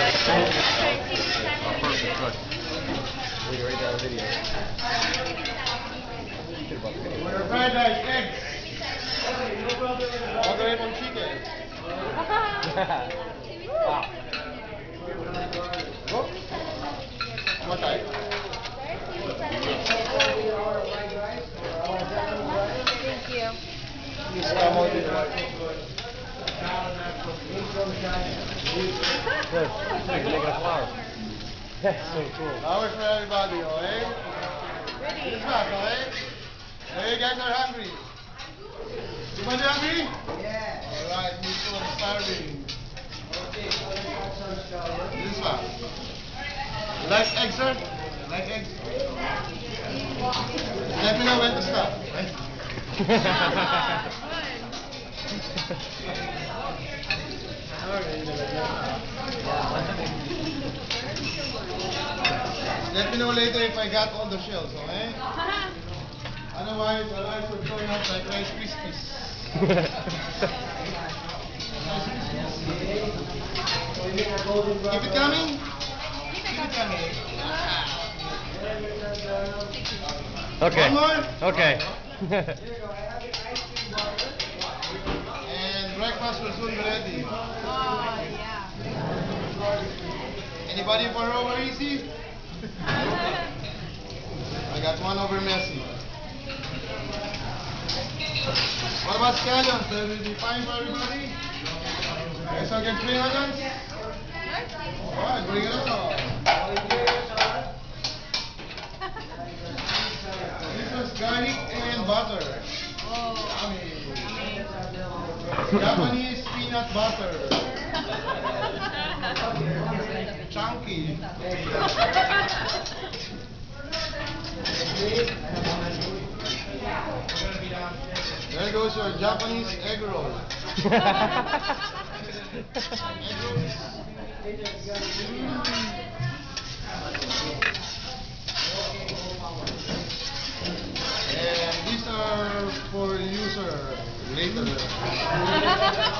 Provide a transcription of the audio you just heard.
Perfect, good. We can write down a video. We're fried rice, eggs. All the way from chicken. Wow. Go. What type? Thank you. Please come out with Good. Make it a flower. That's so cool. flowers for everybody, okay? It's not, okay? Hey, you guys are hungry. Everybody hungry? Yeah. Alright, me too, I'm starving. This one. You like eggs, sir? You like eggs? Let me know when to stop. Right? Let me know later if I got all the shells, okay? Otherwise, the rice will turn out like Rice Krispies. Keep it coming? Keep it coming. Okay. One more? Okay. And breakfast will soon be ready. Oh, yeah. Anybody for over easy? I got one over messy. What about scallions? Will it be fine for everybody? Okay, so get 3 onions? Alright, bring it on. This was garlic and butter. Yummy. Japanese peanut butter. Chunky. There goes your Japanese egg roll. Egg rolls. And these are for user later.